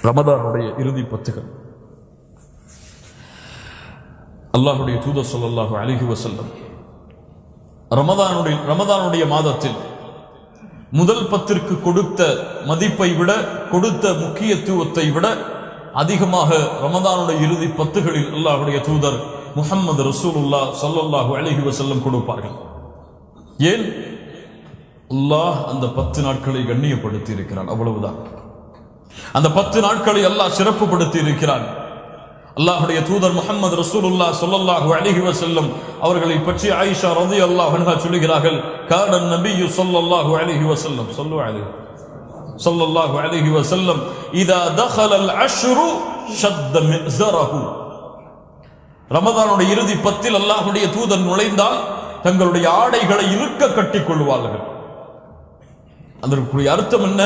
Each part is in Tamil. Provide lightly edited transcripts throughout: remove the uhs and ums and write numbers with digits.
ரமதானுடைய இறுதி பத்துகள். அல்லாஹ்வுடைய தூதர் ஸல்லல்லாஹு அலைஹி வஸல்லம் ரமதானுடைய மாதத்தில் முதல் பத்திற்கு கொடுத்த மதிப்பை விட, கொடுத்த முக்கியத்துவத்தை விட அதிகமாக ரமதானுடைய இறுதி பத்துகளில் அல்லாஹ்வுடைய தூதர் முஹம்மது ரசூலுல்லாஹ் ஸல்லல்லாஹு அலைஹி வஸல்லம் கொடுப்பார்கள். ஏன்? அல்லாஹ் அந்த 10 நாட்களை கண்ணியப்படுத்தி இருக்கிறான், அவ்வளவுதான். அந்த 10 நாட்களை அல்லாஹ் சிறப்புப்படுத்தி இருக்கிறான். அல்லாஹ்வுடைய தூதர் முஹம்மது ரசூலுல்லாஹ் ஸல்லல்லாஹு அலைஹி வஸல்லம் அவர்களை பற்றி ஆயிஷா ரலியல்லாஹு அன்ஹா சொல்கிறார்கள், கான நபியு ஸல்லல்லாஹு அலைஹி வஸல்லம் ஸல்லல்லாஹு அலைஹி வஸல்லம் இதா தഖலல் அஷ்ரு ஷத்த மிஸரஹு. ரமதானுடைய இறுதி 10 அல்லாஹ்வுடைய தூதர் நுழைந்தால் தங்களுடைய ஆடைகளை இறுக்க கட்டிக் கொள்வார்கள். அதற்குரிய அர்த்தம் என்ன?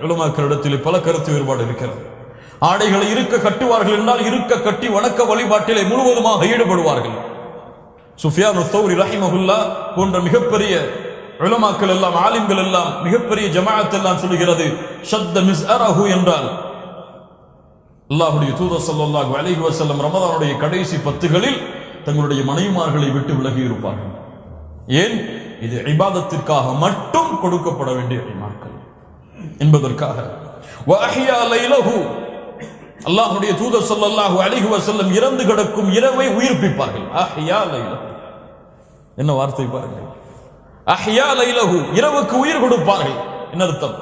உலமாக்களிடத்தில் பல கருத்து வேறுபாடு இருக்கிறது. ஆடைகளை இருக்க கட்டுவார்கள் என்றால் இருக்க கட்டி வணக்க வழிபாட்டிலே முழுவதுமாக ஈடுபடுவார்கள். சுஃபியான் ஸௌரி ரஹிமஹுல்லாஹ் போன்ற மிகப்பெரிய உலமாக்கள் எல்லாம், ஆலிம்கள் எல்லாம், மிகப்பெரிய ஜமாஅத் எல்லாம் சொல்கிறது, ஷத்த மிஸ்அரஹு என்றால் அல்லாஹ்வுடைய தூதர் ஸல்லல்லாஹு அலைஹி வஸல்லம் ரமதானுடைய கடைசி 10களில் தங்களுடைய மனைவிமார்களை விட்டு விலகி இருப்பார்கள். ஏன்? இது இபாதத்திற்காக மட்டும் கொடுக்கப்பட வேண்டிய நாட்கள் என்பதற்காக. வஅஹ்யா லைலஹு, அல்லாஹ்வுடைய தூதர் ஸல்லல்லாஹு அலைஹி வஸல்லம் இறந்து கிடக்கும் இரவை உயிர்ப்பிப்பார்கள். அஹ்யா லைலஹு, என்ன வார்த்தை பாருங்கள். அஹ்யா லைலஹு, இரவுக்கு உயிர் கொடுப்பார்கள். என்ன அர்த்தம்?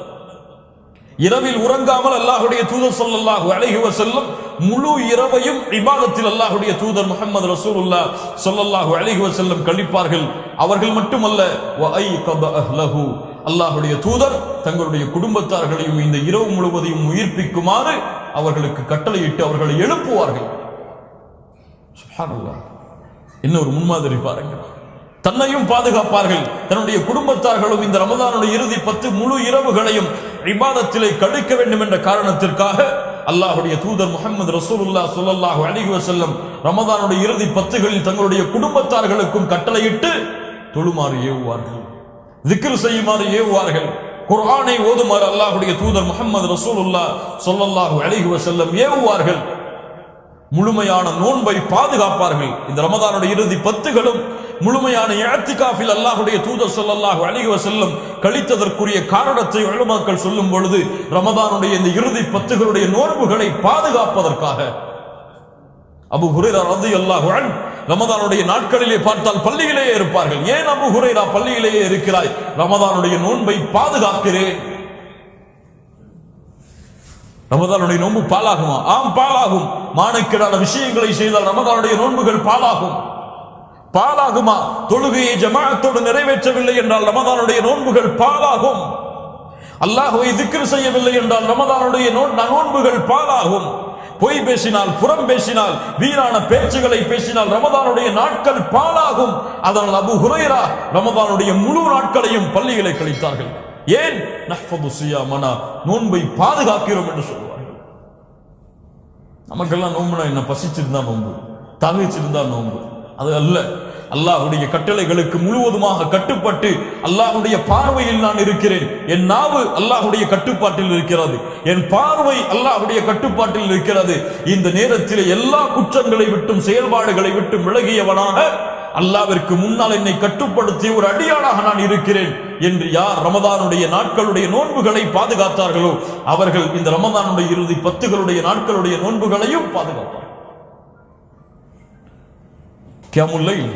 இரவில் உறங்காமல் அல்லாஹ்வுடைய தூதர் ஸல்லல்லாஹு அலைஹி வஸல்லம் முழு இரவையும் இபாதத்தில் அல்லாஹ்வுடைய தூதர் முஹம்மது ரசூலுல்லாஹ் ஸல்லல்லாஹு அலைஹி வஸல்லம் கழிப்பார்கள். அவர்கள் மட்டுமல்ல, வஐகத அஹ்லஹு, அல்லாஹ்வுடைய தூதர் தங்களுடைய குடும்பத்தார்களையும் இந்த இரவு முழுவதையும் உயிர்ப்பிக்குமாறு அவர்களுக்கு கட்டளையிட்டு அவர்களை எழுப்புவார்கள். சுப்ஹானல்லாஹ், இன்னொரு முன்மாதிரி பாருங்கள். தன்னையும் பாதுகாப்பார்கள், தன்னுடைய குடும்பத்தார்களும் இந்த ரமதானுடைய இறுதி 10 முழு இரவுகளையும் இபாதத்திலே கழிக்க வேண்டும் என்ற காரணத்திற்காக அல்லாஹ்வுடைய தூதர் முஹம்மது ரசூலுல்லாஹ் ஸல்லல்லாஹு அலைஹி வஸல்லம் ரமதானுடைய இறுதி 10களில் தங்களுடைய குடும்பத்தார்களுக்கும் கட்டளையிட்டு தொழுமாறு ஏவுவார்கள், திக்ர் செய்யுமாறு ஏவுவார்கள், குர்ஆனை ஓதுமாறு அல்லாஹ்வுடைய தூதர் முஹம்மது ரசூலுல்லாஹ் ஸல்லல்லாஹு அலைஹி வஸல்லம் ஏவுவார்கள். முழுமையான நோன்பை பாதுகாப்பார்கள். இந்த ரமதானுடைய இறுதி 10களும் முழுமையான இஅ்திகாஃபில் அல்லாஹ்வுடைய தூதர் ஸல்லல்லாஹு அலைஹி வஸல்லம் கழித்ததற்குரிய காரணத்தை உலமாக்கள் சொல்லும் பொழுது, ரமதானுடைய இந்த இறுதி 10களுடைய நோன்புகளை பாதுகாப்பதற்காக. அபூ ஹுரைரா ரலியல்லாஹு அன்ஹு ரமதானுடைய நாட்களிலே பார்த்தால் பள்ளியிலேயே இருப்பார்கள். ஏன் அபூ ஹுரைரா பள்ளியிலேயே இருக்கிறாய்? ரமதானுடைய நோன்பை பாதுகாக்கிறேன். ரமதானுடைய நோன்பு பாலாகுமா? ஆம், பாலாகும். மானக்கேடான விஷயங்களை செய்தால் ரமதானுடைய நோன்புகள் பாலாகும். பாலாகுமா? தொழுகையை ஜமாஅத்தோடு நிறைவேற்றவில்லை என்றால் ரமதானுடைய நோன்புகள் பாலாகும். அல்லாஹ்வை திக்ர் செய்யவில்லை என்றால் ரமதானுடைய நோன்புகள் பாலாகும். பொய் பேசினால், புறம் பேசினால், வீணான பேச்சுகளை பேசினால் ரமதானுடைய நாட்கள் பாலாகும். அதனால் அபூ ஹுரைரா ரமதானுடைய முழு நாட்களையும் பள்ளிகளை கழித்தார்கள். ஏன்? நஹ்ஃபது ஸியாமனா, நோன்பை பாதுகாக்கிறோம் என்று சொல்வார்கள். நமக்கெல்லாம் நோன்புனா என்ன? பசிச்சிருந்தா நோன்பு, தவிச்சிருந்தா நோன்பு. அது அல்ல. அல்லாஹ்வுடைய கட்டளைகளுக்கு முழுவதுமாக கட்டுப்பட்டு அல்லாஹ்வுடைய பார்வையில் நான் இருக்கிறேன். என் நாவு அல்லாஹ்வுடைய கட்டுப்பாட்டில் இருக்கிறது, என் பார்வை அல்லாஹ்வுடைய கட்டுப்பாட்டில் இருக்கிறது. இந்த நேரத்தில் எல்லா குற்றங்களை விட்டும் செயல்பாடுகளை விட்டும் விலகியவனாக அல்லாஹ்விற்கு முன்னால் என்னை கட்டுப்படுத்திய ஒரு அடியானாக நான் இருக்கிறேன் என்று யார் ரமதானுடைய நாட்களுடைய நோன்புகளை பாதுகாத்தார்களோ அவர்கள் இந்த ரமதானுடைய இறுதி 10களுடைய நாட்களுடைய நோன்புகளையும் பாதுகாப்பார்கள். கியாமுல் லைல்,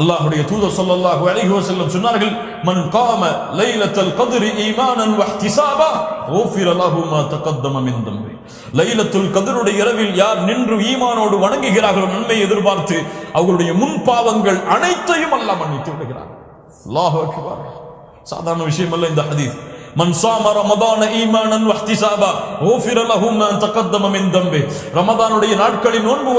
அல்லாஹ்வுடைய தூதர் ஸல்லல்லாஹு அலைஹி வஸல்லம் சொன்னார்கள், மன் காம லைலத்துல் கத்ரி ஈமானன் வஹ்திசாபா குஃபிர லஹு மா தகத்தம மின் தம்பி. லைலத்துல் கத்ருடைய இரவில் யார் நின்று ஈமானோடு வணங்குகிறார்களோ, நன்மை எதிர்பார்த்து, அவர்களுடைய முன் பாவங்கள் அனைத்தையும் அல்லாஹ் மன்னித்து விடுகிறார். அல்லாஹு அக்பர். சாதாரண விஷயம் அல்ல இந்த ஹதீஸ். மன் ஸாம ரமதான ஈமானன் வஹ்திசாபா குஃபிர லஹு மா தகத்தம மின் தம்பி. ரமதானுடைய நாட்களில் நோன்பு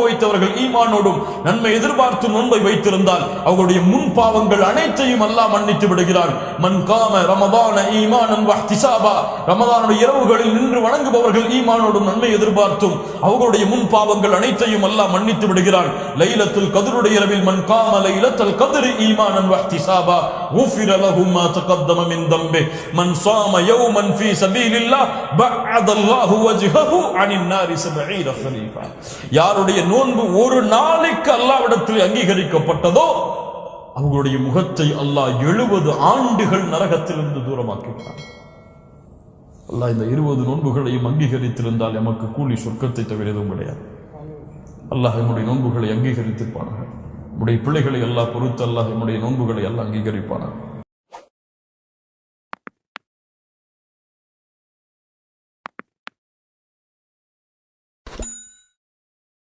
வைத்தவர்கள் ஈமானோடும் நன்மை எதிர்பார்த்து நோன்பை வைத்திருந்தால் அவர்களுடைய முன் பாவங்கள் அனைத்தையும் அல்லாஹ் மன்னித்து விடுகிறார். மன் காம ரமதான ஈமானன் வஹ்திசாபா, ரமதானுடைய இரவுகளில் நின்று வணங்குபவர்கள் ஈமானோடும் நன்மை எதிர்பார்த்தும் அவர்களுடைய முன் பாவங்கள் அனைத்தையும் அல்லாஹ் மன்னித்து விடுகிறார். லைலத்துல் கத்ருடைய இரவில் மன் காம லைலத்துல் கத்ரி ஈமானன் வஹ்திசாபா குஃபிர லஹு மா தகத்தம மின் ذنبه من صام يوما في سبيل الله بعد الله وجهه عن النار 70 خريفا. யாருடைய நோன்பு ஒரு நாளைக்கு அல்லாஹ்விடத்தில் அங்கீகரிக்கப்பட்டதோ அவங்களுடைய முகத்தை அல்லாஹ் 70 ஆண்டுகள் நரகத்திலிருந்து தூரமாக்குகிறான். அல்லாஹ் இந்த 20 நோன்புகளையும் அங்கீகரித்திருந்தால் எமக்கு கூலி சொர்க்கத்தை தவிர எதுவும் கிடையாது. அல்லாஹ் நம்முடைய நோன்புகளை அங்கீகரித்திருப்பானாக. நம்முடைய பிள்ளைகளை அல்லாஹ் பொறுத்து அல்லாஹ் நம்முடைய நோன்புகளை அல்லாஹ் அங்கீகரிப்பானாக.